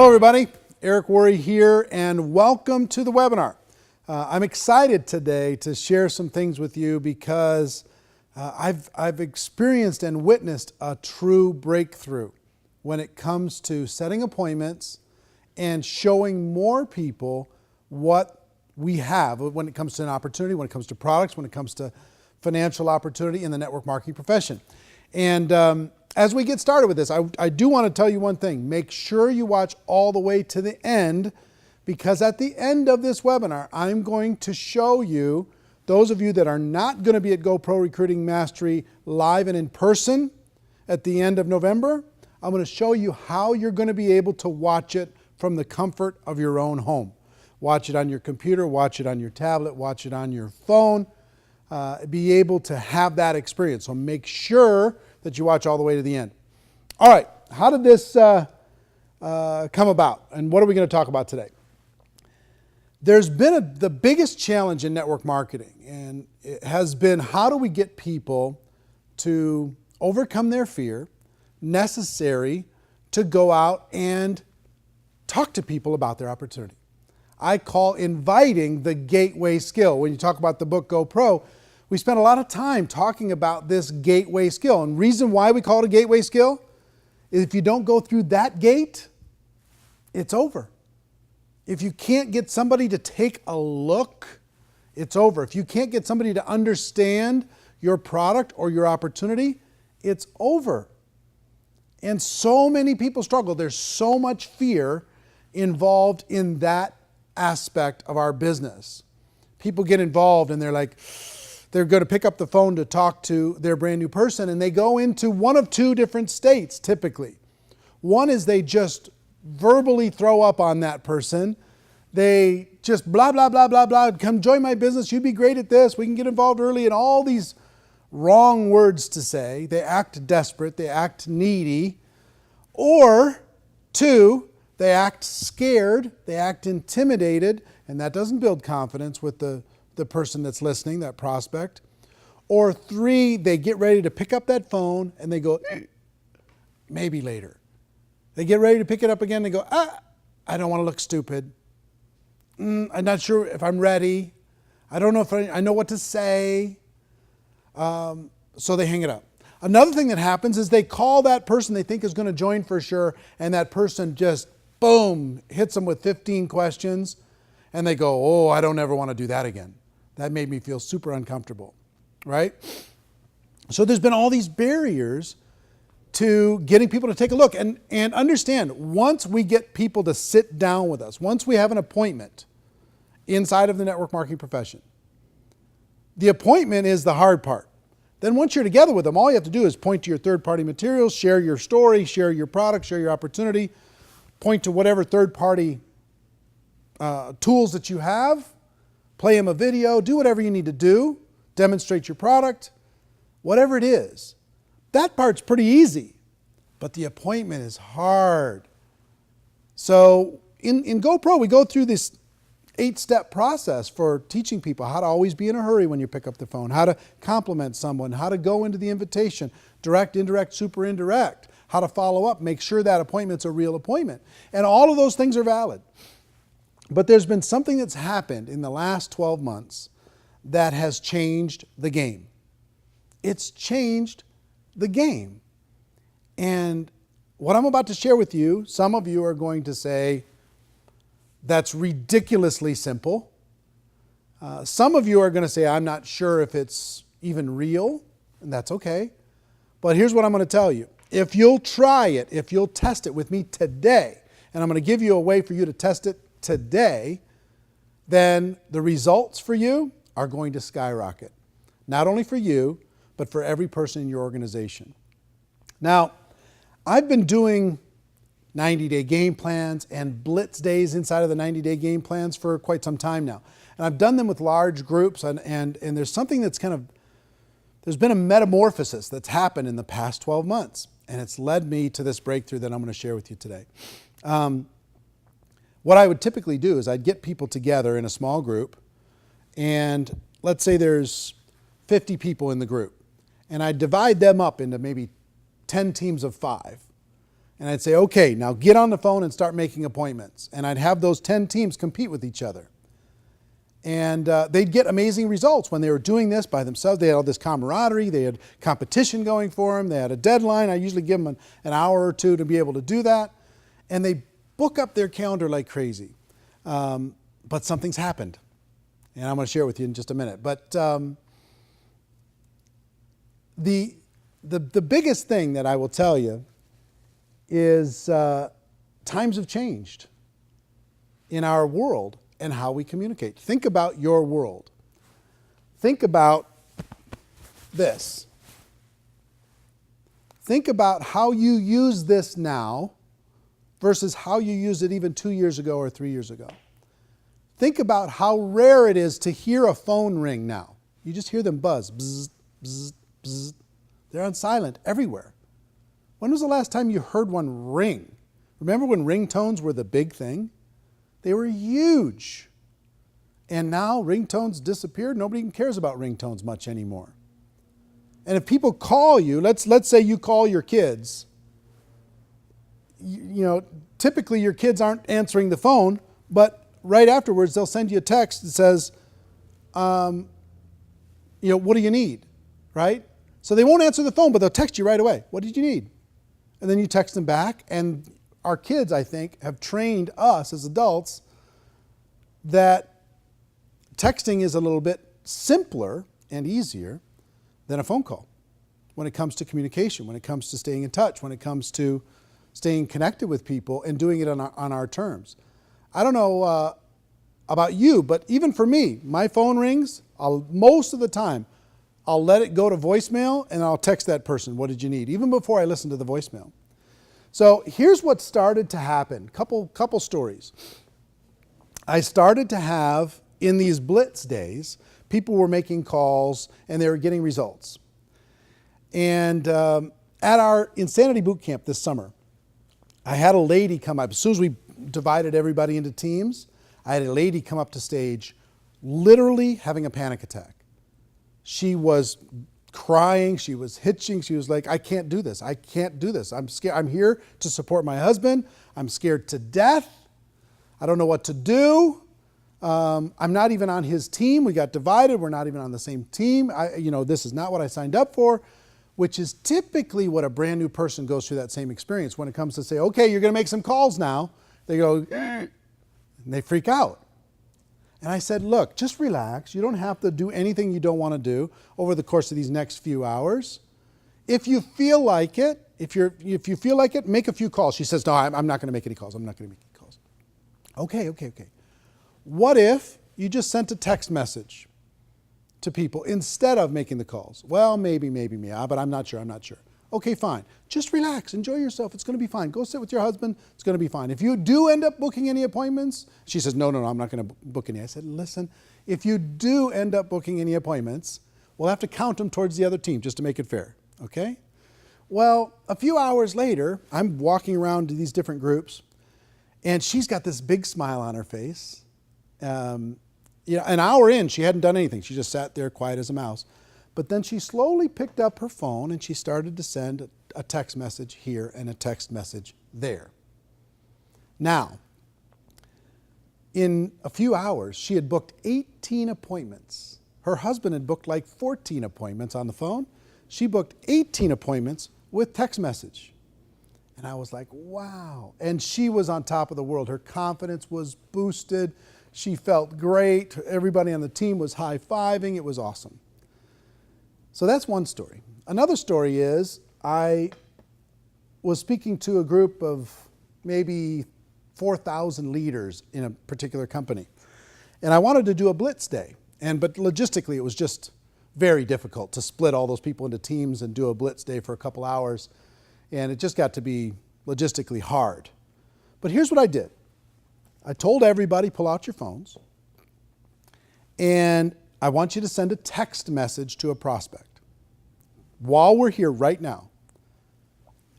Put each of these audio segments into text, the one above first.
Hello everybody, Eric Worre here and welcome to the webinar. I'm excited today to share some things with you because I've experienced and witnessed a true breakthrough when it comes to setting appointments and showing more people what we have when it comes to an opportunity, when it comes to products, when it comes to financial opportunity in the network marketing profession. And as we get started with this, I do want to tell you one thing. Make sure you watch all the way to the end, because at the end of this webinar, I'm going to show you, those of you that are not going to be at GoPro Recruiting Mastery live and in person at the end of November, I'm going to show you how you're going to be able to watch it from the comfort of your own home. Watch it on your computer, watch it on your tablet, watch it on your phone, be able to have that experience. So make sure that you watch all the way to the end. All right, how did this come about? And what are we going to talk about today? There's been the biggest challenge in network marketing, and it has been how do we get people to overcome their fear necessary to go out and talk to people about their opportunity. I call inviting the gateway skill. When you talk about the book GoPro, we spent a lot of time talking about this gateway skill. And reason why we call it a gateway skill is if you don't go through that gate, it's over. If you can't get somebody to take a look, it's over. If you can't get somebody to understand your product or your opportunity, it's over. And so many people struggle. There's so much fear involved in that aspect of our business. People get involved and they're like, they're going to pick up the phone to talk to their brand new person, and they go into one of two different states typically. One is they just verbally throw up on that person. They just blah, blah, blah, blah, blah. Come join my business. You'd be great at this. We can get involved early, and all these wrong words to say. They act desperate. They act needy. Or two, they act scared. They act intimidated, and that doesn't build confidence with the person that's listening, that prospect. Or three, they get ready to pick up that phone and they go, maybe later. They get ready to pick it up again and they go, I don't want to look stupid. I'm not sure if I'm ready. I don't know if I know what to say. So they hang it up. Another thing that happens is they call that person they think is going to join for sure, and that person just, boom, hits them with 15 questions, and they go, oh, I don't ever want to do that again. That made me feel super uncomfortable, right? So there's been all these barriers to getting people to take a look. And understand, once we get people to sit down with us, once we have an appointment inside of the network marketing profession, the appointment is the hard part. Then once you're together with them, all you have to do is point to your third-party materials, share your story, share your product, share your opportunity, point to whatever third-party tools that you have, play them a video, do whatever you need to do, demonstrate your product, whatever it is. That part's pretty easy, but the appointment is hard. So in GoPro, we go through this 8-step process for teaching people how to always be in a hurry when you pick up the phone, how to compliment someone, how to go into the invitation, direct, indirect, super indirect, how to follow up, make sure that appointment's a real appointment. And all of those things are valid. But there's been something that's happened in the last 12 months that has changed the game. It's changed the game. And what I'm about to share with you, some of you are going to say, that's ridiculously simple. Some of you are going to say, I'm not sure if it's even real, and that's okay. But here's what I'm going to tell you. If you'll try it, if you'll test it with me today, and I'm going to give you a way for you to test it today, then the results for you are going to skyrocket. Not only for you, but for every person in your organization. Now, I've been doing 90-day game plans and blitz days inside of the 90-day game plans for quite some time now. And I've done them with large groups, and there's something that's there's been a metamorphosis that's happened in the past 12 months. And it's led me to this breakthrough that I'm going to share with you today. What I would typically do is I'd get people together in a small group, and let's say there's 50 people in the group, and I'd divide them up into maybe 10 teams of 5. And I'd say, okay, now get on the phone and start making appointments. And I'd have those 10 teams compete with each other. And they'd get amazing results when they were doing this by themselves. They had all this camaraderie. They had competition going for them. They had a deadline. I usually give them an hour or two to be able to do that. And they book up their calendar like crazy. But something's happened. And I'm going to share it with you in just a minute. But the biggest thing that I will tell you is times have changed in our world and how we communicate. Think about your world. Think about this. Think about how you use this now versus how you used it even 2 years ago or 3 years ago. Think about how rare it is to hear a phone ring now. You just hear them buzz. Bzz, bzz, bzz. They're on silent everywhere. When was the last time you heard one ring? Remember when ringtones were the big thing? They were huge. And now ringtones disappeared. Nobody even cares about ringtones much anymore. And if people call you, let's say you call your kids, you know, typically your kids aren't answering the phone, but right afterwards they'll send you a text that says, what do you need, right? So they won't answer the phone, but they'll text you right away. What did you need? And then you text them back, and our kids, I think, have trained us as adults that texting is a little bit simpler and easier than a phone call when it comes to communication, when it comes to staying in touch, when it comes to staying connected with people and doing it on our terms. I don't know about you, but even for me, my phone rings, most of the time, I'll let it go to voicemail and I'll text that person, what did you need? Even before I listen to the voicemail. So here's what started to happen. Couple stories. I started to have, in these blitz days, people were making calls and they were getting results. And at our Insanity Boot Camp this summer, I had a lady come up. As soon as we divided everybody into teams, I had a lady come up to stage literally having a panic attack. She was crying, she was hitching, she was like, I can't do this, I can't do this. I'm scared. I'm here to support my husband. I'm scared to death. I don't know what to do. I'm not even on his team. We got divided. We're not even on the same team. This is not what I signed up for, which is typically what a brand new person goes through that same experience when it comes to say, okay, you're going to make some calls now. They go, and they freak out. And I said, look, just relax. You don't have to do anything you don't want to do over the course of these next few hours. If you feel like it, if you feel like it, make a few calls. She says, no, I'm not going to make any calls. I'm not going to make any calls. Okay. What if you just sent a text message to people instead of making the calls? Well, maybe, but I'm not sure. Okay, fine. Just relax. Enjoy yourself. It's going to be fine. Go sit with your husband. It's going to be fine. If you do end up booking any appointments, she says, no, I'm not going to book any. I said, listen, if you do end up booking any appointments, we'll have to count them towards the other team just to make it fair, okay? Well, a few hours later, I'm walking around to these different groups, and she's got this big smile on her face. An hour in, she hadn't done anything. She just sat there quiet as a mouse. But then she slowly picked up her phone and she started to send a text message here and a text message there. Now, in a few hours, she had booked 18 appointments. Her husband had booked like 14 appointments on the phone. She booked 18 appointments with text message. And I was like, wow. And she was on top of the world. Her confidence was boosted. She felt great. Everybody on the team was high-fiving. It was awesome. So that's one story. Another story is I was speaking to a group of maybe 4,000 leaders in a particular company. And I wanted to do a blitz day. But logistically, it was just very difficult to split all those people into teams and do a blitz day for a couple hours. And it just got to be logistically hard. But here's what I did. I told everybody, pull out your phones. And I want you to send a text message to a prospect while we're here right now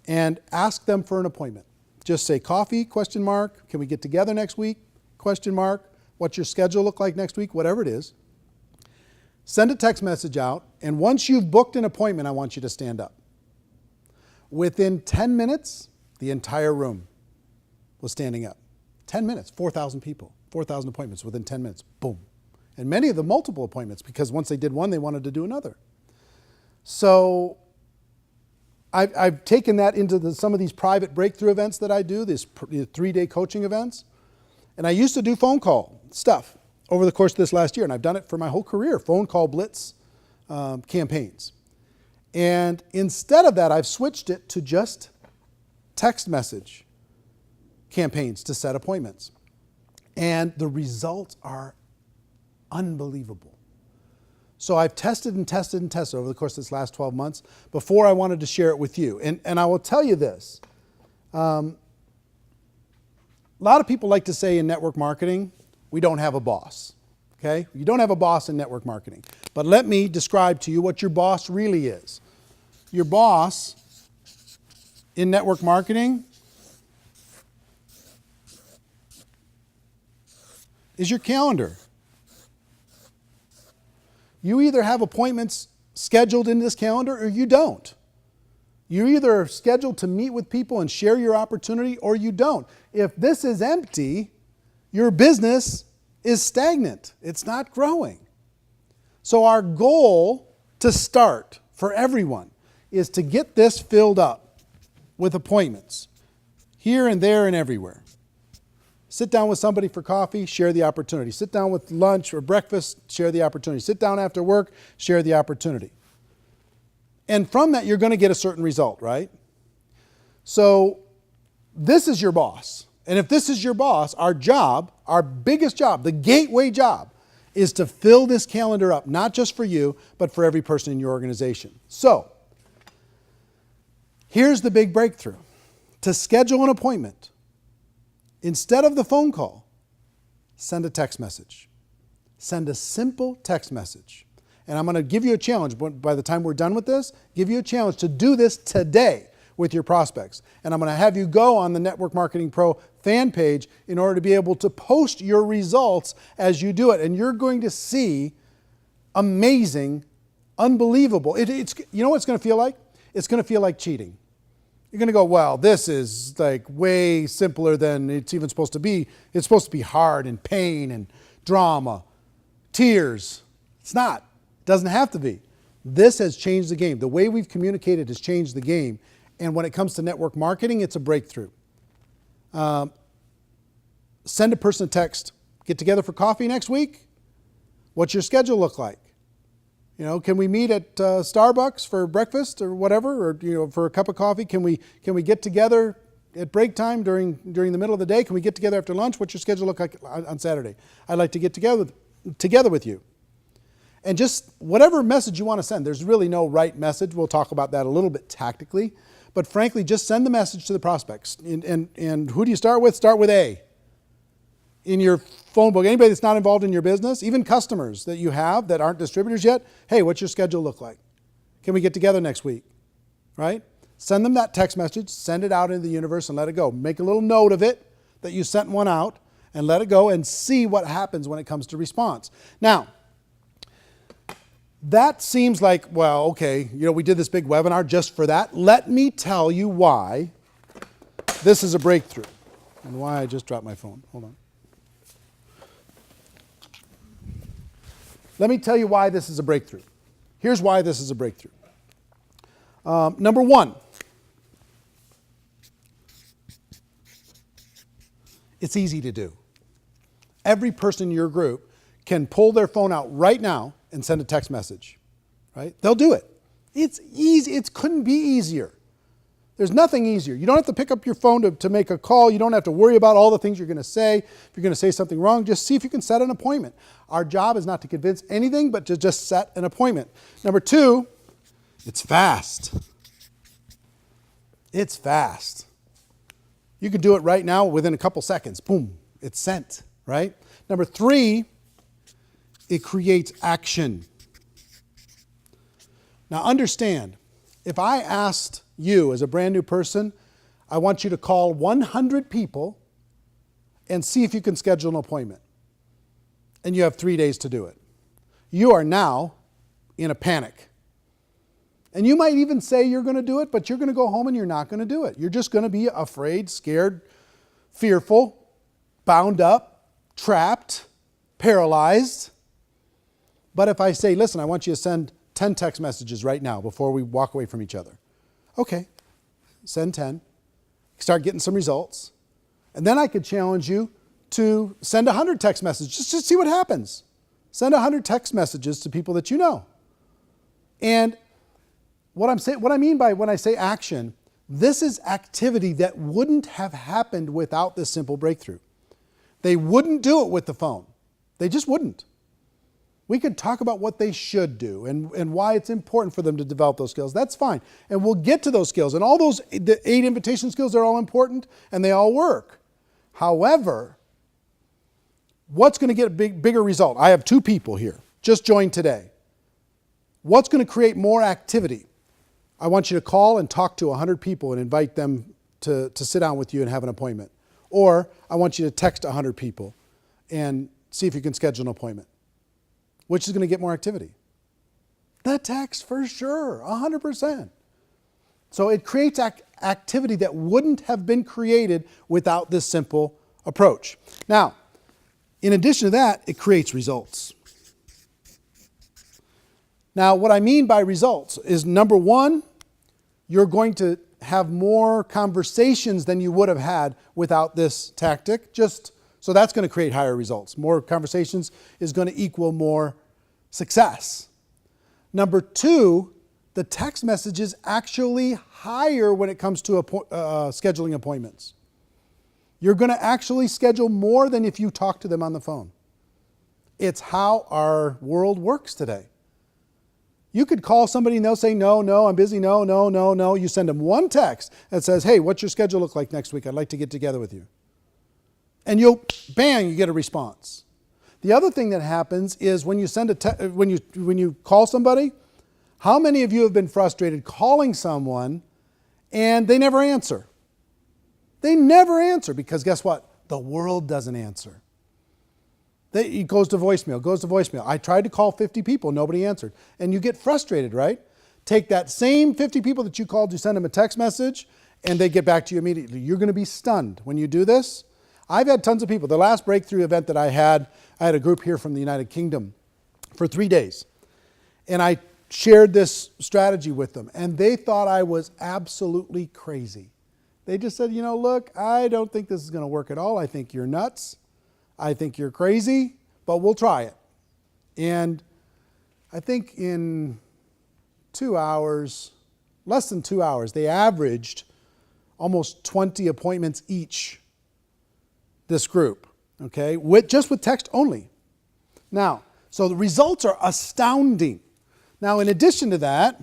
and ask them for an appointment. Just say coffee, ? Can we get together next week? ? What's your schedule look like next week? Whatever it is. Send a text message out, and once you've booked an appointment, I want you to stand up. Within 10 minutes, the entire room was standing up. 10 minutes, 4,000 people, 4,000 appointments within 10 minutes, boom. And many of them multiple appointments, because once they did one, they wanted to do another. So I've taken that into some of these private breakthrough events that I do, these 3-day coaching events. And I used to do phone call stuff over the course of this last year, and I've done it for my whole career, phone call blitz campaigns. And instead of that, I've switched it to just text message campaigns to set appointments. And the results are unbelievable. So I've tested and tested and tested over the course of this last 12 months before I wanted to share it with you. And I will tell you this. A lot of people like to say in network marketing, we don't have a boss. Okay? You don't have a boss in network marketing. But let me describe to you what your boss really is. Your boss in network marketing is your calendar. You either have appointments scheduled in this calendar or you don't. You're either scheduled to meet with people and share your opportunity or you don't. If this is empty, your business is stagnant. It's not growing. So our goal to start for everyone is to get this filled up with appointments here and there and everywhere. Sit down with somebody for coffee, share the opportunity. Sit down with lunch or breakfast, share the opportunity. Sit down after work, share the opportunity. And from that, you're going to get a certain result, right? So this is your boss. And if this is your boss, our job, our biggest job, the gateway job, is to fill this calendar up, not just for you, but for every person in your organization. So here's the big breakthrough. To schedule an appointment, instead of the phone call, send a text message. Send a simple text message. And I'm going to give you a challenge. By the time we're done with this, give you a challenge to do this today with your prospects. And I'm going to have you go on the Network Marketing Pro fan page in order to be able to post your results as you do it. And you're going to see amazing, unbelievable. You know what it's going to feel like? It's going to feel like cheating. You're going to go, well, this is like way simpler than it's even supposed to be. It's supposed to be hard and pain and drama, tears. It's not. It doesn't have to be. This has changed the game. The way we've communicated has changed the game. And when it comes to network marketing, it's a breakthrough. Send a person a text. Get together for coffee next week? What's your schedule look like? You know, can we meet at Starbucks for breakfast or whatever, or for a cup of coffee? Can we get together at break time during the middle of the day? Can we get together after lunch? What's your schedule look like on Saturday? I'd like to get together with you. And just whatever message you want to send. There's really no right message. We'll talk about that a little bit tactically. But frankly, just send the message to the prospects. And who do you start with? Start with A. In your phone book, anybody that's not involved in your business, even customers that you have that aren't distributors yet, hey, what's your schedule look like? Can we get together next week? Right? Send them that text message, send it out into the universe and let it go. Make a little note of it that you sent one out and let it go and see what happens when it comes to response. Now, that seems like, well, okay, we did this big webinar just for that. Let me tell you why this is a breakthrough and why I just dropped my phone. Hold on. Let me tell you why this is a breakthrough. Here's why this is a breakthrough. Number one, it's easy to do. Every person in your group can pull their phone out right now and send a text message, right? They'll do it. It's easy. It couldn't be easier. There's nothing easier. You don't have to pick up your phone to make a call. You don't have to worry about all the things you're going to say. If you're going to say something wrong, just see if you can set an appointment. Our job is not to convince anything, but to just set an appointment. Number two, it's fast. It's fast. You can do it right now within a couple seconds. Boom, it's sent, right? Number three, it creates action. Now understand, if I asked you as a brand new person, I want you to call 100 people and see if you can schedule an appointment. And you have 3 days to do it. You are now in a panic. And you might even say you're going to do it, but you're going to go home and you're not going to do it. You're just going to be afraid, scared, fearful, bound up, trapped, paralyzed. But if I say, listen, I want you to send 10 text messages right now before we walk away from each other. Okay, send 10. Start getting some results. And then I could challenge you to send 100 text messages just to see what happens. Send 100 text messages to people that you know. And what I mean by when I say action, this is activity that wouldn't have happened without this simple breakthrough. They wouldn't do it with the phone. They just wouldn't. We could talk about what they should do and why it's important for them to develop those skills. That's fine. And we'll get to those skills. And all those, the 8 invitation skills, they're all important and they all work. However, what's going to get a bigger result? I have 2 people here, just joined today. What's going to create more activity? I want you to call and talk to 100 people and invite them to sit down with you and have an appointment. Or I want you to text 100 people and see if you can schedule an appointment. Which is going to get more activity? The text for sure, 100%. So it creates activity that wouldn't have been created without this simple approach. Now, in addition to that, it creates results. Now, what I mean by results is, number one, you're going to have more conversations than you would have had without this tactic. So that's going to create higher results. More conversations is going to equal more success. Number 2, the text message is actually higher when it comes to scheduling appointments. You're going to actually schedule more than if you talk to them on the phone. It's how our world works today. You could call somebody and they'll say, no, I'm busy, no. You send them one text that says, hey, what's your schedule look like next week? I'd like to get together with you. And you get a response. The other thing that happens is when you when you call somebody, how many of you have been frustrated calling someone and they never answer? They never answer because guess what? The world doesn't answer. It goes to voicemail. I tried to call 50 people, nobody answered. And you get frustrated, right? Take that same 50 people that you called, you send them a text message, and they get back to you immediately. You're going to be stunned when you do this. I've had tons of people. The last breakthrough event that I had a group here from the United Kingdom for 3 days. And I shared this strategy with them, and they thought I was absolutely crazy. They just said, look, I don't think this is going to work at all. I think you're nuts. I think you're crazy, but we'll try it. And I think in 2 hours, less than 2 hours, they averaged almost 20 appointments each, this group, okay, just with text only. Now, so the results are astounding. Now, in addition to that,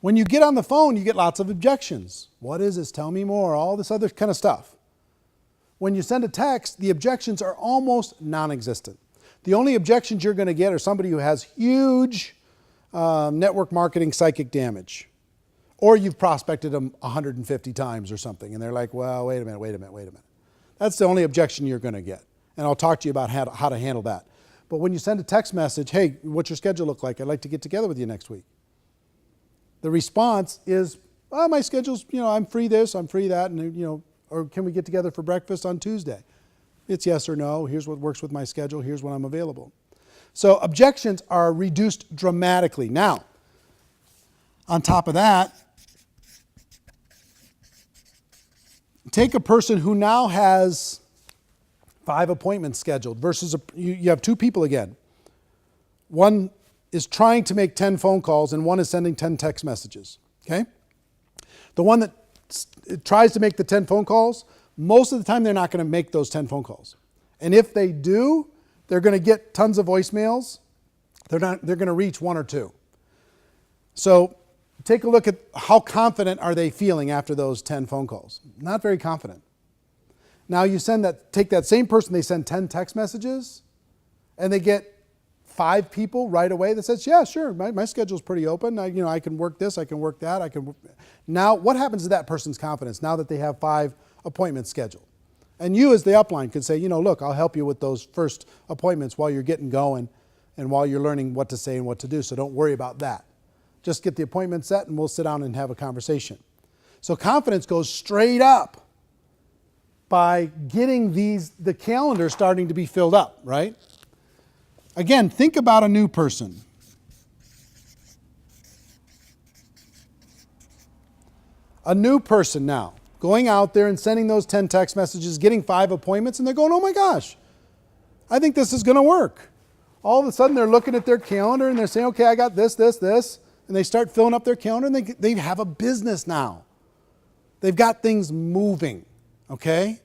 when you get on the phone, you get lots of objections. What is this? Tell me more. All this other kind of stuff. When you send a text, the objections are almost non-existent. The only objections you're going to get are somebody who has huge network marketing psychic damage. Or you've prospected them 150 times or something, and they're like, well, wait a minute. That's the only objection you're going to get. And I'll talk to you about how to handle that. But when you send a text message, hey, what's your schedule look like? I'd like to get together with you next week. The response is, oh, my schedule's, I'm free this, I'm free that, and, or can we get together for breakfast on Tuesday? It's yes or no. Here's what works with my schedule. Here's when I'm available. So objections are reduced dramatically. Now, on top of that, take a person who now has 5 appointments scheduled versus you have 2 people again. One is trying to make 10 phone calls and one is sending 10 text messages, okay? The one that tries to make the 10 phone calls, most of the time they're not going to make those 10 phone calls. And if they do, they're going to get tons of voicemails. They're going to reach 1 or 2. So take a look at how confident are they feeling after those 10 phone calls. Not very confident. Now you take that same person, they send 10 text messages and they get 5 people right away that says, yeah, sure, my schedule's pretty open. I can work this, I can work that. Now, what happens to that person's confidence now that they have 5 appointments scheduled? And you as the upline could say, look, I'll help you with those first appointments while you're getting going and while you're learning what to say and what to do. So don't worry about that. Just get the appointment set and we'll sit down and have a conversation. So confidence goes straight up by getting the calendar starting to be filled up, right? Again, think about a new person. A new person now, going out there and sending those 10 text messages, getting 5 appointments, and they're going, oh my gosh, I think this is going to work. All of a sudden they're looking at their calendar and they're saying, okay, I got this, and they start filling up their calendar and they have a business now. They've got things moving, okay?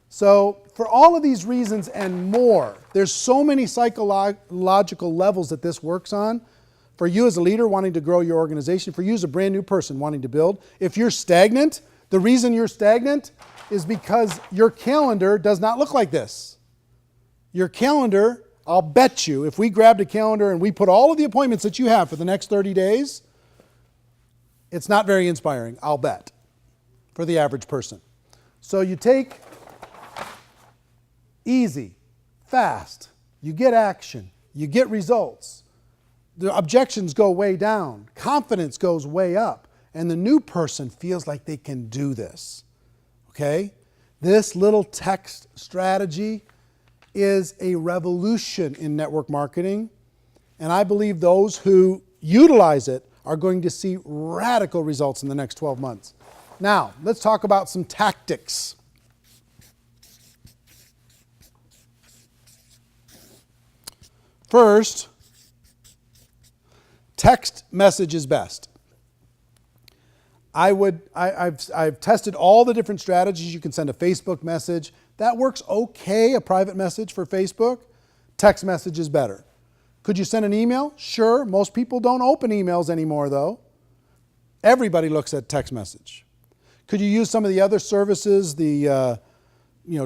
So for all of these reasons and more, there's so many psychological levels that this works on. For you as a leader wanting to grow your organization, for you as a brand new person wanting to build, if you're stagnant, the reason you're stagnant is because your calendar does not look like this. Your calendar, I'll bet you, if we grabbed a calendar and we put all of the appointments that you have for the next 30 days, it's not very inspiring, I'll bet, for the average person. So you take easy, fast, you get action, you get results. The objections go way down, confidence goes way up, and the new person feels like they can do this. Okay? This little text strategy is a revolution in network marketing, and I believe those who utilize it are going to see radical results in the next 12 months. Now, let's talk about some tactics. First, text message is best. I've tested all the different strategies. You can send a Facebook message. That works okay, a private message for Facebook. Text message is better. Could you send an email? Sure. Most people don't open emails anymore, though. Everybody looks at text message. Could you use some of the other services, the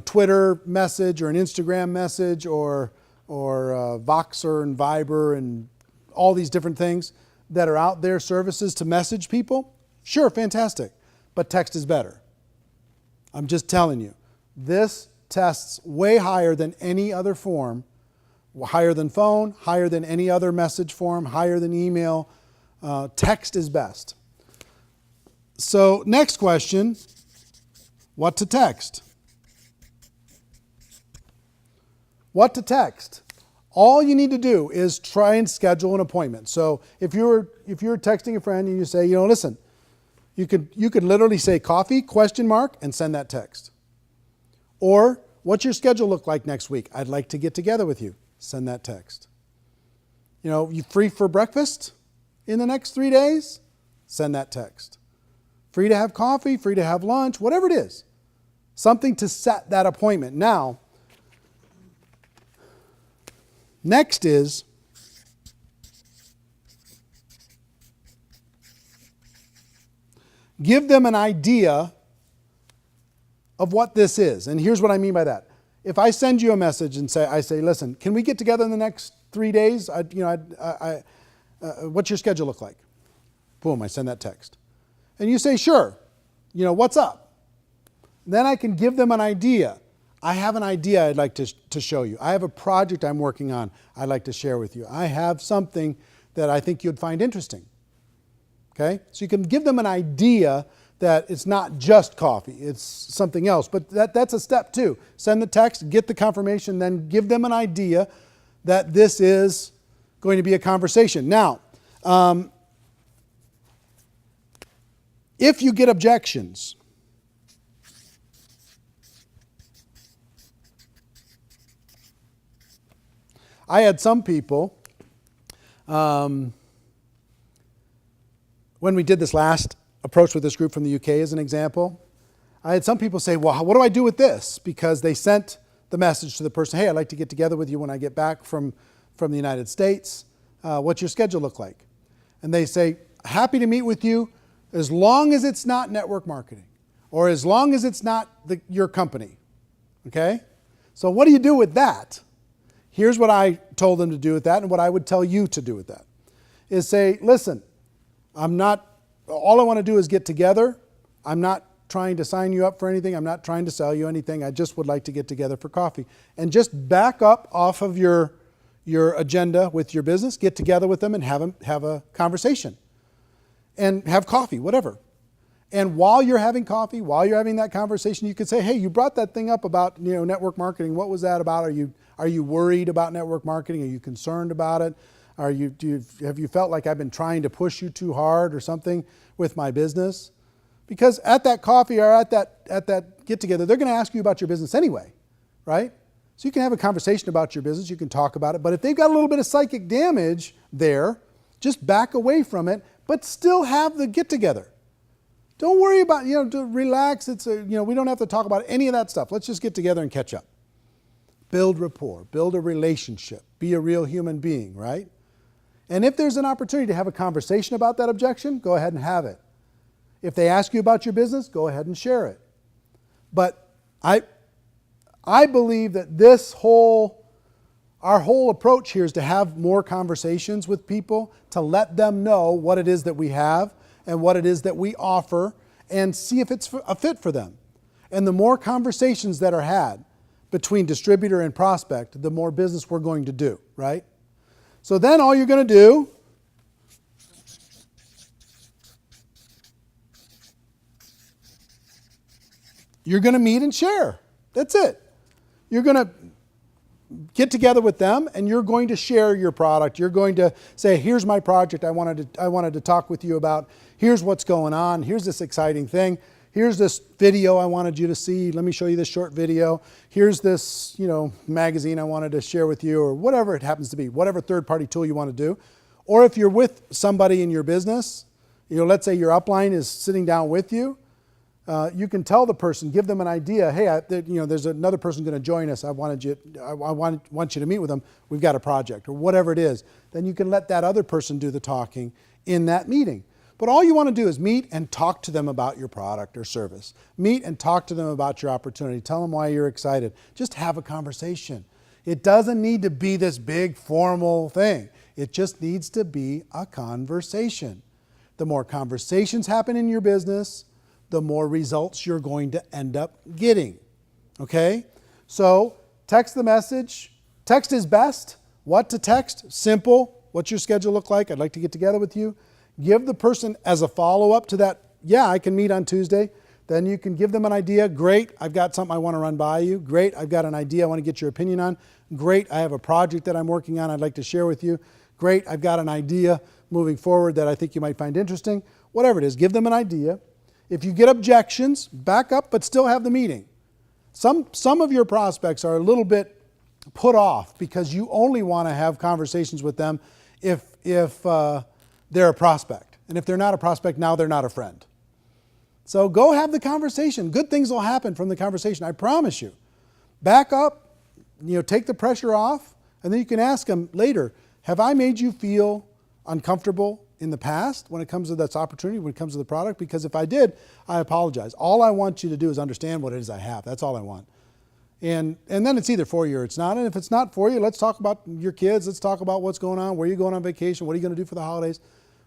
Twitter message or an Instagram message or Voxer and Viber and all these different things that are out there, services to message people? Sure, fantastic. But text is better. I'm just telling you. This tests way higher than any other form, higher than phone, higher than any other message form, higher than email. Text is best. So next question, what to text? What to text? All you need to do is try and schedule an appointment. So if you're texting a friend and you say, listen, you could literally say coffee, ? And send that text. Or what's your schedule look like next week? I'd like to get together with you. Send that text. You free for breakfast in the next 3 days? Send that text. Free to have coffee, free to have lunch, whatever it is. Something to set that appointment. Now, next is give them an idea of what this is. And here's what I mean by that. If I send you a message and I say, listen, can we get together in the next 3 days? What's your schedule look like? Boom, I send that text. And you say, sure, what's up? Then I can give them an idea. I have an idea I'd like to show you. I have a project I'm working on I'd like to share with you. I have something that I think you'd find interesting. Okay? So you can give them an idea that it's not just coffee, it's something else. But that's a step too. Send the text, get the confirmation, then give them an idea that this is going to be a conversation. Now, if you get objections, I had some people, when we did this last approach with this group from the UK as an example, I had some people say, well, what do I do with this? Because they sent the message to the person, hey, I'd like to get together with you when I get back from the United States. What's your schedule look like? And they say, happy to meet with you as long as it's not network marketing or as long as it's not your company. Okay? So what do you do with that? Here's what I told them to do with that and what I would tell you to do with that. Is say, listen, all I want to do is get together. I'm not trying to sign you up for anything. I'm not trying to sell you anything. I just would like to get together for coffee. And just back up off of your agenda with your business, get together with them and have a conversation. And have coffee, whatever. And while you're having coffee, while you're having that conversation, you could say, hey, you brought that thing up about network marketing. What was that about? Are you worried about network marketing? Are you concerned about it? Have you felt like I've been trying to push you too hard or something with my business? Because at that coffee or at that get together, they're going to ask you about your business anyway, right? So you can have a conversation about your business. You can talk about it. But if they've got a little bit of psychic damage there, just back away from it, but still have the get together. Don't worry about, to relax. We don't have to talk about any of that stuff. Let's just get together and catch up. Build rapport, build a relationship, be a real human being, right? And if there's an opportunity to have a conversation about that objection, go ahead and have it. If they ask you about your business, go ahead and share it. But I believe that our whole approach here is to have more conversations with people, to let them know what it is that we have and what it is that we offer, and see if it's a fit for them. And the more conversations that are had between distributor and prospect, the more business we're going to do, right? So then all you're going to do you're going to meet and share. That's it. You're going to get together with them and you're going to share your product. You're going to say, here's my project I wanted to talk with you about. Here's what's going on. Here's this exciting thing. Here's this video I wanted you to see. Let me show you this short video. Here's this, magazine I wanted to share with you, or whatever it happens to be, whatever third-party tool you want to do. Or if you're with somebody in your business, let's say your upline is sitting down with you, you can tell the person, give them an idea. Hey, there's another person going to join us. I want you to meet with them. We've got a project, or whatever it is. Then you can let that other person do the talking in that meeting. But all you want to do is meet and talk to them about your product or service. Meet and talk to them about your opportunity. Tell them why you're excited. Just have a conversation. It doesn't need to be this big formal thing. It just needs to be a conversation. The more conversations happen in your business, the more results you're going to end up getting. Okay? So text the message. Text is best. What to text? Simple. What's your schedule look like? I'd like to get together with you. Give the person as a follow-up to that, I can meet on Tuesday. Then you can give them an idea. Great, I've got something I want to run by you. Great, I've got an idea I want to get your opinion on. Great, I have a project that I'm working on I'd like to share with you. Great, I've got an idea moving forward that I think you might find interesting. Whatever it is, give them an idea. If you get objections, back up, but still have the meeting. Some of your prospects are a little bit put off because you only want to have conversations with them if they're a prospect. And if they're not a prospect, now they're not a friend. So go have the conversation. Good things will happen from the conversation, I promise you. Back up, take the pressure off, and then you can ask them later, have I made you feel uncomfortable in the past when it comes to this opportunity, when it comes to the product? Because if I did, I apologize. All I want you to do is understand what it is I have. That's all I want. And then it's either for you or it's not. And if it's not for you, let's talk about your kids. Let's talk about what's going on. Where are you going on vacation? What are you going to do for the holidays?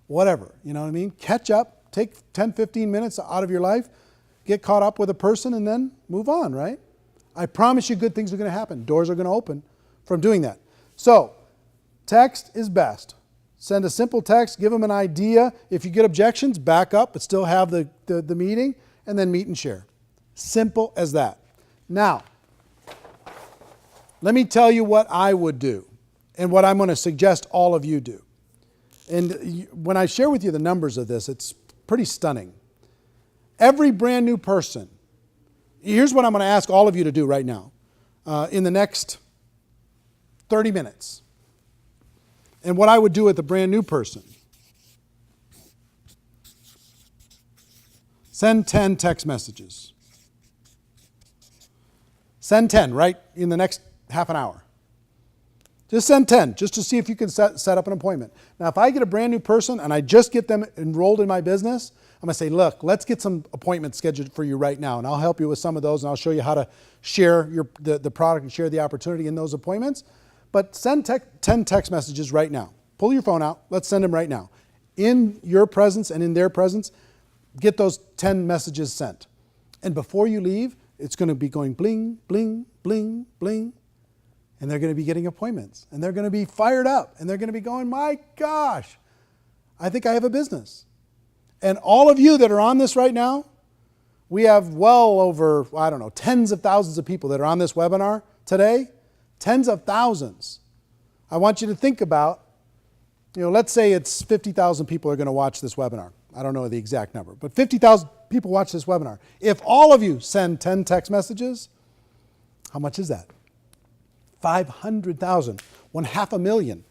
Whatever. You know what I mean? Catch up. Take 10, 15 minutes out of your life. Get caught up with a person and then move on, right? I promise you good things are going to happen. Doors are going to open from doing that. So text is best. Send a simple text. Give them an idea. If you get objections, back up, but still have the meeting, and then meet and share. Simple as that. Now, let me tell you what I would do and what I'm going to suggest all of you do. And when I share with you the numbers of this, it's pretty stunning. Every brand new person, here's what I'm going to ask all of you to do right now in the next 30 minutes. And what I would do with a brand new person. Send 10 text messages. Send 10 right in the next half an hour. Just send 10, just to see if you can set up an appointment. Now, if I get a brand new person and I just get them enrolled in my business, I'm going to say, look, let's get some appointments scheduled for you right now. And I'll help you with some of those, and I'll show you how to share the product and share the opportunity in those appointments. But send 10 text messages right now. Pull your phone out. Let's send them right now. In your presence and in their presence, get those 10 messages sent. And before you leave, it's going to be going bling, bling, bling, bling. And they're going to be getting appointments. And they're going to be fired up. And they're going to be going, my gosh, I think I have a business. And all of you that are on this right now, we have well over, tens of thousands of people that are on this webinar today. Tens of thousands. I want you to think about, let's say it's 50,000 people are going to watch this webinar. I don't know the exact number, but 50,000 people watch this webinar. If all of you send 10 text messages, how much is that? 500,000, 500,000.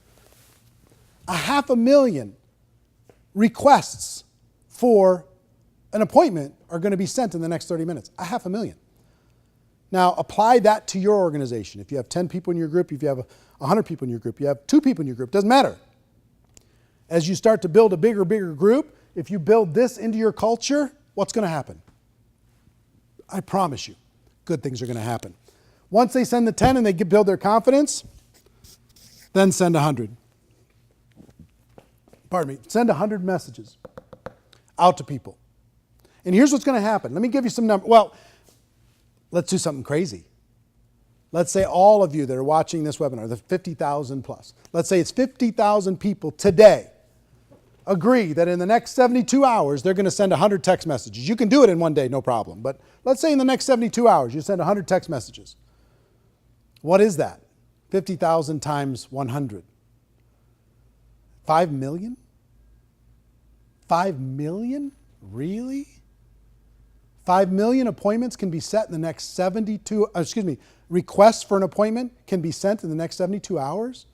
500,000 requests for an appointment are going to be sent in the next 30 minutes. 500,000. Now, apply that to your organization. If you have 10 people in your group, if you have 100 people in your group, you have 2 people in your group, doesn't matter. As you start to build a bigger group, if you build this into your culture, what's going to happen? I promise you, good things are going to happen. Once they send the 10 and they build their confidence, then send 100. Pardon me, send 100 messages out to people. And here's what's going to happen. Let me give you some numbers. Well, let's do something crazy. Let's say all of you that are watching this webinar, the 50,000 plus, let's say it's 50,000 people today agree that in the next 72 hours, they're going to send 100 text messages. You can do it in one day, no problem. But let's say in the next 72 hours, you send 100 text messages. What is that? 50,000 times 100. 5 million? 5 million? Really? 5 million appointments can be set in the next requests for an appointment can be sent in the next 72 hours?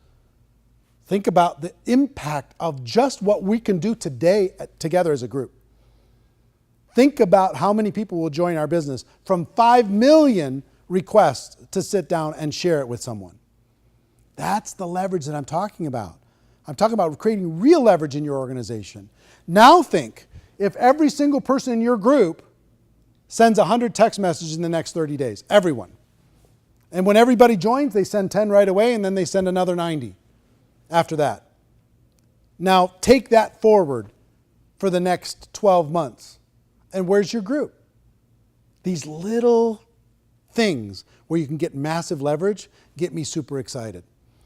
Think about the impact of just what we can do today together as a group. Think about how many people will join our business from 5 million requests to sit down and share it with someone. That's the leverage that I'm talking about. I'm talking about creating real leverage in your organization. Now think, if every single person in your group sends 100 text messages in the next 30 days, everyone. And when everybody joins, they send 10 right away, and then they send another 90 after that. Now take that forward for the next 12 months. And where's your group? These little things where you can get massive leverage get me super excited.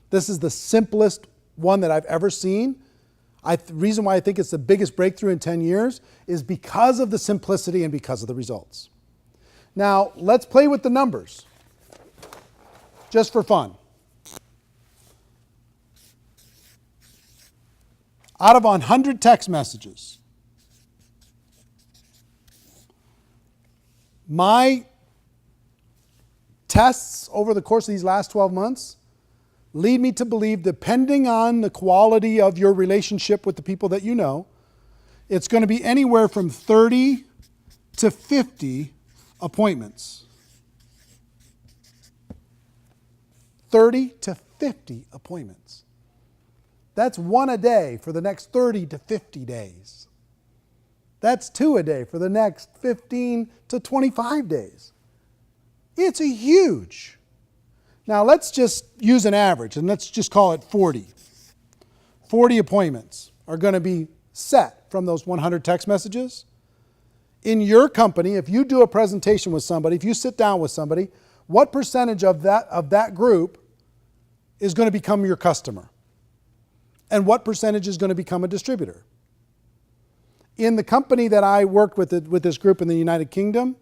This is the simplest one that I've ever seen. The reason why I think it's the biggest breakthrough in 10 years is because of the simplicity and because of the results. Now, let's play with the numbers, just for fun. Out of 100 text messages, my tests over the course of these last 12 months lead me to believe, depending on the quality of your relationship with the people that you know, it's going to be anywhere from 30 to 50 appointments. 30 to 50 appointments. That's 1 a day for the next 30 to 50 days. That's 2 a day for the next 15 to 25 days. It's a huge. Now let's just use an average and let's just call it 40. 40 appointments are going to be set from those 100 text messages. In your company, if you do a presentation with somebody, if you sit down with somebody, what percentage of that group is going to become your customer? And what percentage is going to become a distributor? In the company that I worked with this group in the United Kingdom,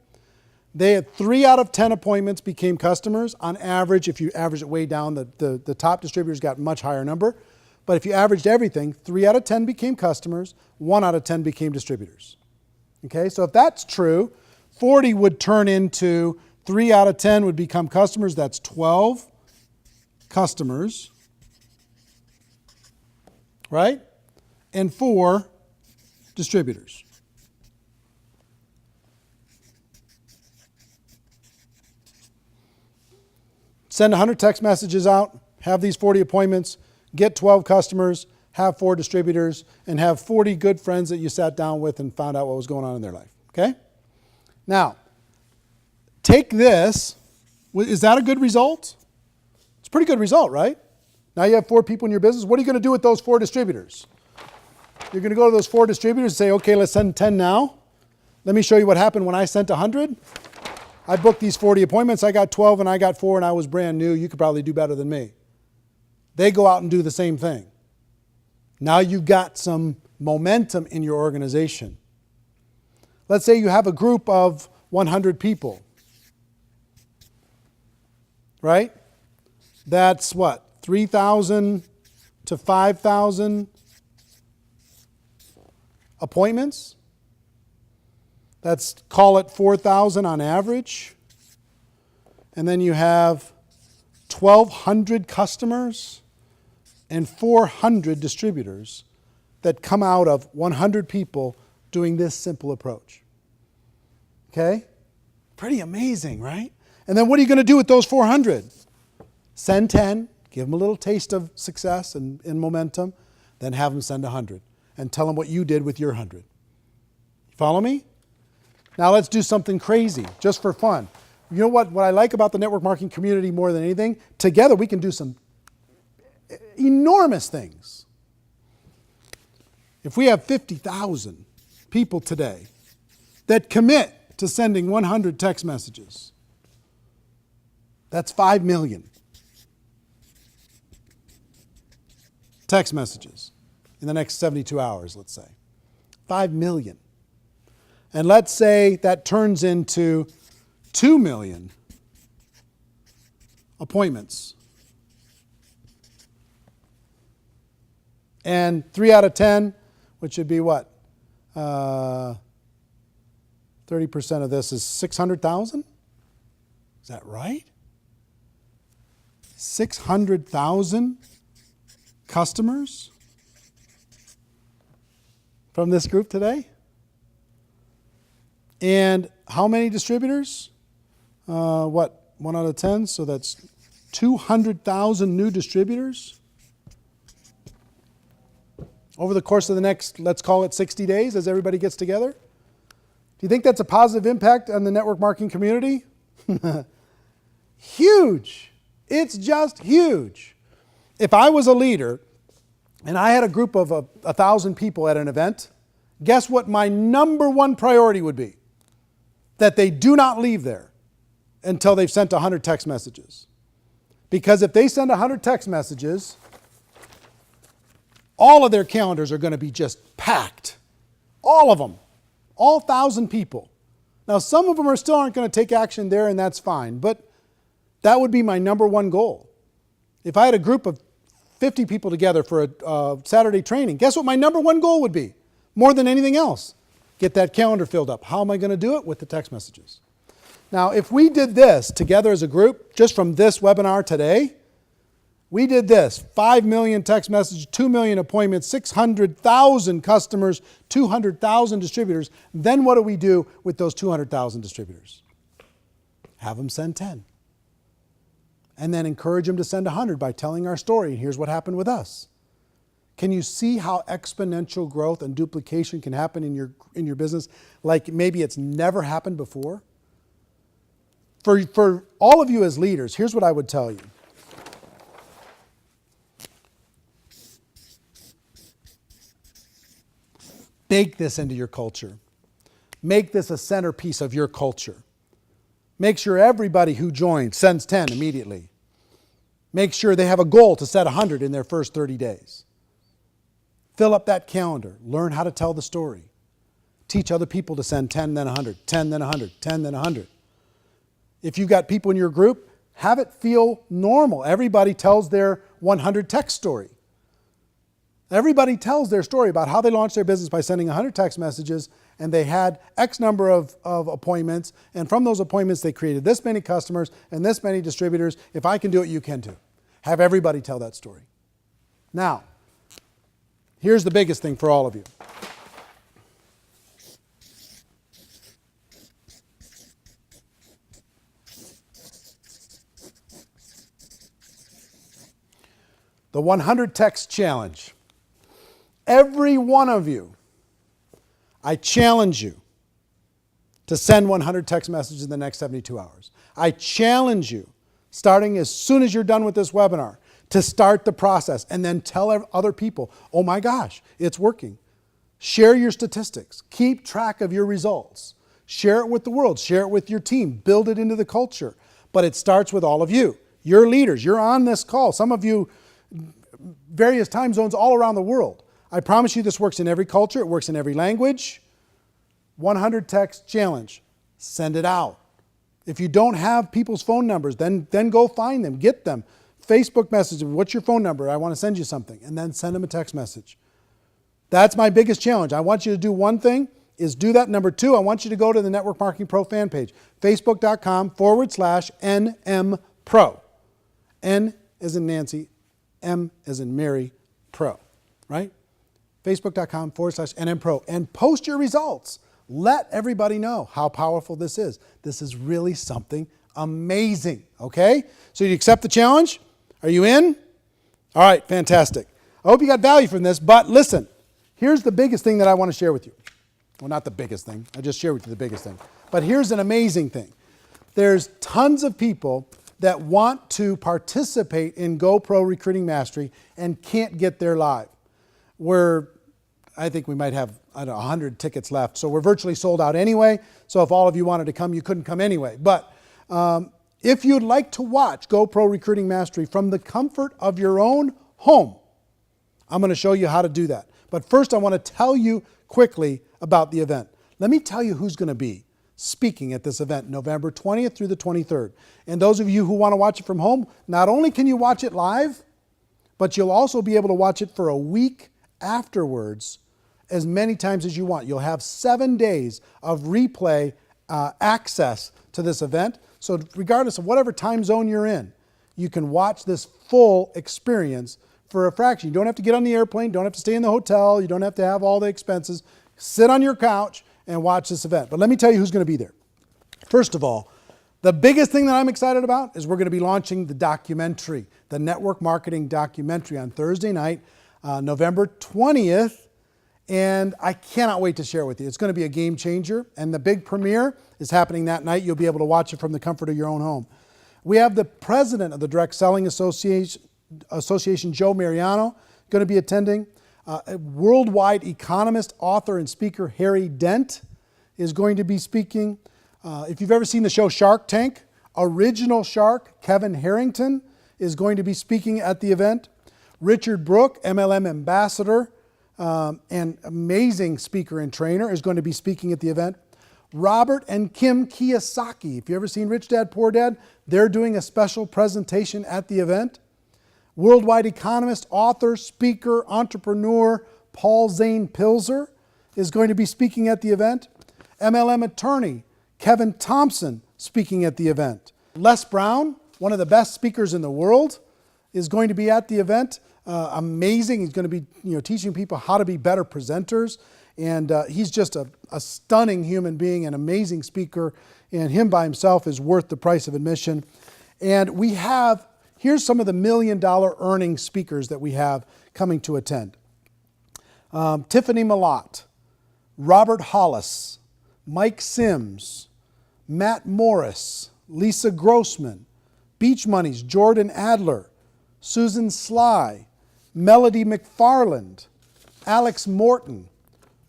they had 3 out of 10 appointments became customers. On average, if you average it way down, the top distributors got a much higher number. But if you averaged everything, 3 out of 10 became customers, 1 out of 10 became distributors. Okay, so if that's true, 40 would turn into 3 out of 10 would become customers. That's 12 customers, right? And 4 distributors. Send 100 text messages out, have these 40 appointments, get 12 customers, have 4 distributors, and have 40 good friends that you sat down with and found out what was going on in their life. Okay? Now, take this. Is that a good result? It's a pretty good result, right? Now you have 4 people in your business. What are you going to do with those 4 distributors? You're going to go to those 4 distributors and say, okay, let's send 10 now. Let me show you what happened when I sent 100. I booked these 40 appointments. I got 12 and I got 4 and I was brand new. You could probably do better than me. They go out and do the same thing. Now you've got some momentum in your organization. Let's say you have a group of 100 people. Right? That's what? 3,000 to 5,000 appointments. Let's call it 4,000 on average. And then you have 1,200 customers and 400 distributors that come out of 100 people doing this simple approach. Okay? Pretty amazing, right? And then what are you going to do with those 400? Send 10, give them a little taste of success and momentum, then have them send 100 and tell them what you did with your 100. Follow me? Now let's do something crazy, just for fun. You know what I like about the network marketing community more than anything? Together we can do some enormous things. If we have 50,000 people today that commit to sending 100 text messages, that's 5 million text messages in the next 72 hours, let's say. 5 million. And let's say that turns into 2 million appointments. And 3 out of 10, which would be what? 30% of this is 600,000? Is that right? 600,000 customers from this group today? And how many distributors? 1 out of 10, so that's 200,000 new distributors over the course of the next, let's call it 60 days as everybody gets together. Do you think that's a positive impact on the network marketing community? Huge. It's just huge. If I was a leader and I had a group of 1,000 people at an event, guess what my number one priority would be? That they do not leave there until they've sent 100 text messages. Because if they send 100 text messages, all of their calendars are going to be just packed. All of them. All 1,000 people. Now, some of them still aren't going to take action there, and that's fine. But that would be my number one goal. If I had a group of 50 people together for a Saturday training, guess what my number one goal would be? More than anything else. Get that calendar filled up. How am I going to do it? With the text messages. Now, if we did this together as a group, just from this webinar today, we did this, 5 million text messages, 2 million appointments, 600,000 customers, 200,000 distributors. Then what do we do with those 200,000 distributors? Have them send 10. And then encourage them to send 100 by telling our story. And here's what happened with us. Can you see how exponential growth and duplication can happen in your business like maybe it's never happened before? For all of you as leaders, here's what I would tell you. Bake this into your culture. Make this a centerpiece of your culture. Make sure everybody who joins sends 10 immediately. Make sure they have a goal to set 100 in their first 30 days. Fill up that calendar. Learn how to tell the story. Teach other people to send 10, then 100, 10, then 100, 10, then 100. If you've got people in your group, have it feel normal. Everybody tells their 100 text story. Everybody tells their story about how they launched their business by sending 100 text messages, and they had X number of appointments, and from those appointments they created this many customers and this many distributors. If I can do it, you can too. Have everybody tell that story. Now, here's the biggest thing for all of you. The 100 text challenge. Every one of you, I challenge you to send 100 text messages in the next 72 hours. I challenge you, starting as soon as you're done with this webinar, to start the process and then tell other people, oh my gosh, it's working. Share your statistics. Keep track of your results. Share it with the world. Share it with your team. Build it into the culture. But it starts with all of you. You're leaders. You're on this call. Some of you, various time zones all around the world. I promise you this works in every culture. It works in every language. 100 text challenge. Send it out. If you don't have people's phone numbers, then go find them. Get them. Facebook message them. What's your phone number? I want to send you something. And then send them a text message. That's my biggest challenge. I want you to do one thing, is do that. Number two, I want you to go to the Network Marketing Pro fan page. Facebook.com/NM N as in Nancy, M as in Mary, Pro. Right? Facebook.com/NM Pro. And post your results. Let everybody know how powerful this is. This is really something amazing. Okay? So you accept the challenge? Are you in? All right, fantastic. I hope you got value from this, but listen, here's the biggest thing that I want to share with you. Well, not the biggest thing. I just shared with you the biggest thing. But here's an amazing thing. There's tons of people that want to participate in GoPro Recruiting Mastery and can't get there live. I think we might have, 100 tickets left. So we're virtually sold out anyway. So if all of you wanted to come, you couldn't come anyway. But if you'd like to watch GoPro Recruiting Mastery from the comfort of your own home, I'm going to show you how to do that. But first, I want to tell you quickly about the event. Let me tell you who's going to be speaking at this event, November 20th through the 23rd. And those of you who want to watch it from home, not only can you watch it live, but you'll also be able to watch it for a week afterwards, as many times as you want. You'll have 7 days of replay access to this event. So regardless of whatever time zone you're in, you can watch this full experience for a fraction. You don't have to get on the airplane, don't have to stay in the hotel, you don't have to have all the expenses. Sit on your couch and watch this event. But let me tell you who's going to be there. First of all, the biggest thing that I'm excited about is we're going to be launching the documentary, the network marketing documentary on Thursday night, November 20th. And I cannot wait to share it with you. It's going to be a game changer. And the big premiere is happening that night. You'll be able to watch it from the comfort of your own home. We have the president of the Direct Selling Association, Joe Mariano, going to be attending. A worldwide economist, author, and speaker, Harry Dent, is going to be speaking. If you've ever seen the show Shark Tank, original shark, Kevin Harrington, is going to be speaking at the event. Richard Brooke, MLM ambassador, and amazing speaker and trainer, is going to be speaking at the event. Robert and Kim Kiyosaki, if you've ever seen Rich Dad, Poor Dad, they're doing a special presentation at the event. Worldwide economist, author, speaker, entrepreneur, Paul Zane Pilzer is going to be speaking at the event. MLM attorney, Kevin Thompson, speaking at the event. Les Brown, one of the best speakers in the world, is going to be at the event. Amazing. He's going to be teaching people how to be better presenters. And he's just a stunning human being, an amazing speaker. And him by himself is worth the price of admission. And here's some of the $1 million earning speakers that we have coming to attend. Tiffany Malott, Robert Hollis, Mike Sims, Matt Morris, Lisa Grossman, Beach Money's Jordan Adler, Susan Sly, Melody McFarland, Alex Morton,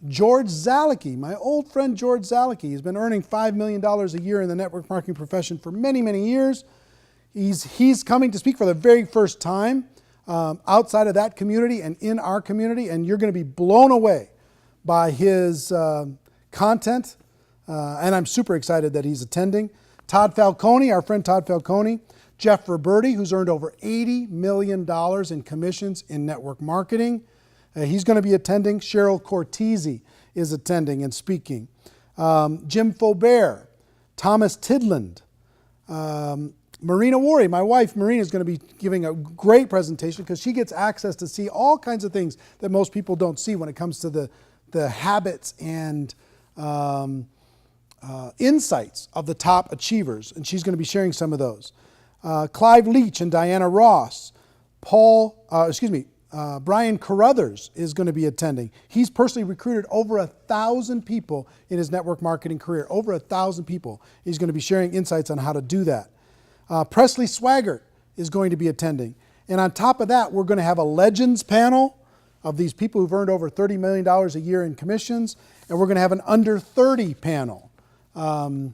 George Zalicki, my old friend George Zalicki. He's been earning $5 million a year in the network marketing profession for many, many years. He's coming to speak for the very first time outside of that community and in our community, and you're going to be blown away by his content, and I'm super excited that he's attending. Todd Falcone, our friend Todd Falcone, Jeff Roberti, who's earned over $80 million in commissions in network marketing. He's going to be attending. Cheryl Cortese is attending and speaking. Jim Faubert, Thomas Tidland, Marina Worry, my wife Marina, is going to be giving a great presentation because she gets access to see all kinds of things that most people don't see when it comes to the habits and insights of the top achievers, and she's going to be sharing some of those. Clive Leach and Diana Ross, Brian Carruthers is going to be attending. He's personally recruited over 1,000 people in his network marketing career, over 1,000 people. He's going to be sharing insights on how to do that. Presley Swaggart is going to be attending. And on top of that, we're going to have a legends panel of these people who've earned over $30 million a year in commissions, and we're going to have an under 30 panel of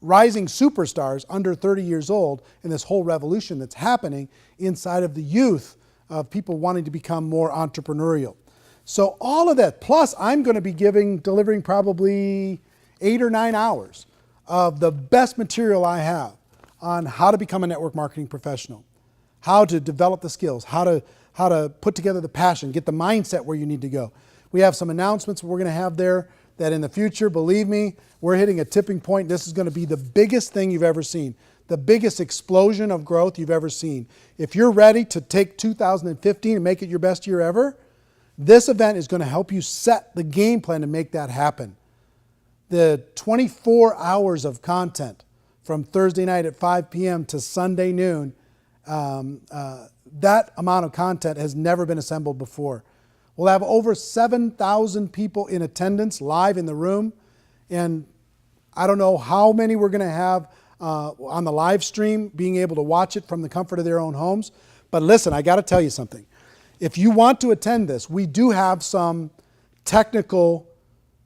rising superstars under 30 years old in this whole revolution that's happening inside of the youth of people wanting to become more entrepreneurial. So all of that, plus I'm going to be delivering probably 8 or 9 hours of the best material I have on how to become a network marketing professional, how to develop the skills, how to put together the passion, get the mindset where you need to go. We have some announcements we're going to have there that in the future, believe me, we're hitting a tipping point. This is going to be the biggest thing you've ever seen, the biggest explosion of growth you've ever seen. If you're ready to take 2015 and make it your best year ever, this event is going to help you set the game plan to make that happen. The 24 hours of content from Thursday night at 5 p.m. to Sunday noon, that amount of content has never been assembled before. We'll have over 7,000 people in attendance live in the room, and I don't know how many we're going to have on the live stream being able to watch it from the comfort of their own homes. But listen, I got to tell you something. If you want to attend this, we do have some technical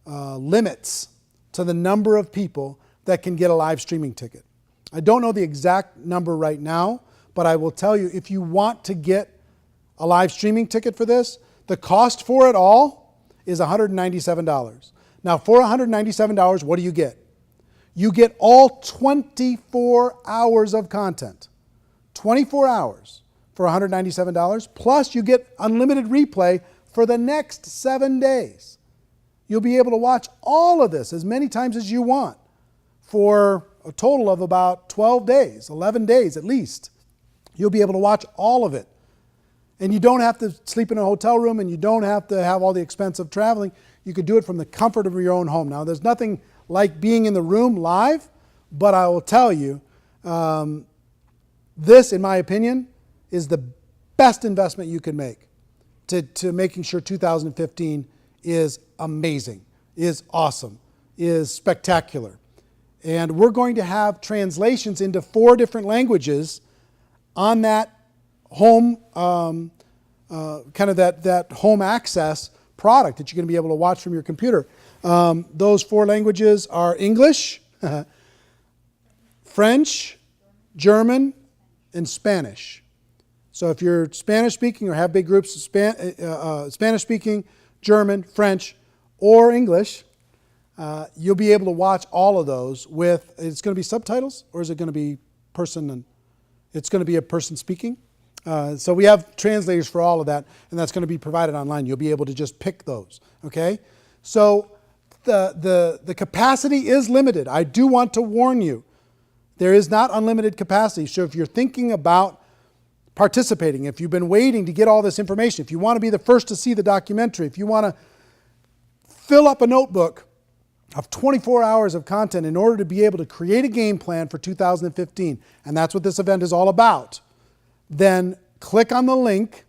limits to the number of people that can get a live streaming ticket. I don't know the exact number right now, but I will tell you, if you want to get a live streaming ticket for this, the cost for it all is $197. Now, for $197, what do you get? You get all 24 hours of content. 24 hours for $197, plus you get unlimited replay for the next 7 days. You'll be able to watch all of this as many times as you want for a total of about 12 days, 11 days at least. You'll be able to watch all of it. And you don't have to sleep in a hotel room, and you don't have to have all the expense of traveling. You could do it from the comfort of your own home. Now, there's nothing like being in the room live, but I will tell you, this, in my opinion, is the best investment you can make to making sure 2015 is amazing, is awesome, is spectacular. And we're going to have translations into 4 different languages on that home, kind of that home access product that you're going to be able to watch from your computer. Those 4 languages are English, French, German, and Spanish. So if you're Spanish speaking or have big groups of Spanish speaking, German, French, or English, you'll be able to watch all of those with, it's going to be subtitles, or is it going to be it's going to be a person speaking? So we have translators for all of that, and that's going to be provided online. You'll be able to just pick those, okay? So the capacity is limited. I do want to warn you. There is not unlimited capacity. So if you're thinking about participating, if you've been waiting to get all this information, if you want to be the first to see the documentary, if you want to fill up a notebook of 24 hours of content in order to be able to create a game plan for 2015, and that's what this event is all about, then click on the link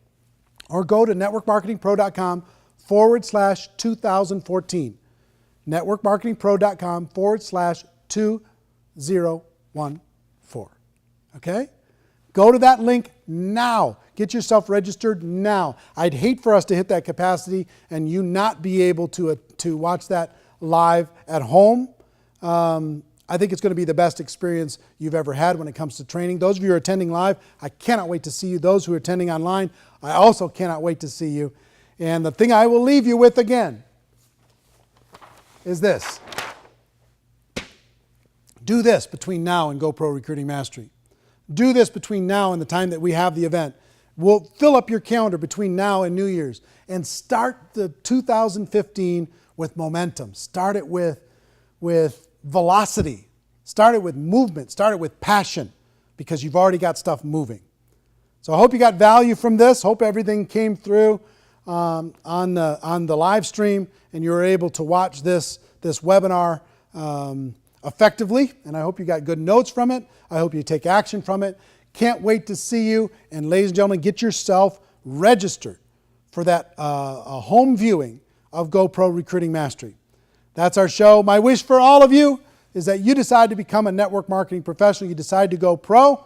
or go to networkmarketingpro.com/2014. networkmarketingpro.com/2014. Okay? Go to that link now. Get yourself registered now. I'd hate for us to hit that capacity and you not be able to watch that live at home. I think it's going to be the best experience you've ever had when it comes to training. Those of you who are attending live, I cannot wait to see you. Those who are attending online, I also cannot wait to see you. And the thing I will leave you with again is this. Do this between now and GoPro Recruiting Mastery. Do this between now and the time that we have the event. We'll fill up your calendar between now and New Year's and start the 2015 with momentum. Start it with velocity. Start it with movement. Start it with passion, because you've already got stuff moving. So I hope you got value from this. Hope everything came through on the live stream and you were able to watch this webinar effectively. And I hope you got good notes from it. I hope you take action from it. Can't wait to see you. And ladies and gentlemen, get yourself registered for that home viewing of GoPro Recruiting Mastery. That's our show. My wish for all of you is that you decide to become a network marketing professional. You decide to go pro,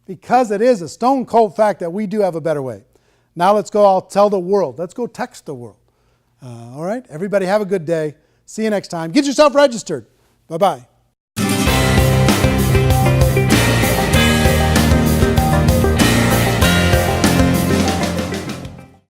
because it is a stone cold fact that we do have a better way. Now let's go. I'll tell the world. Let's go text the world. All right? Everybody have a good day. See you next time. Get yourself registered. Bye-bye.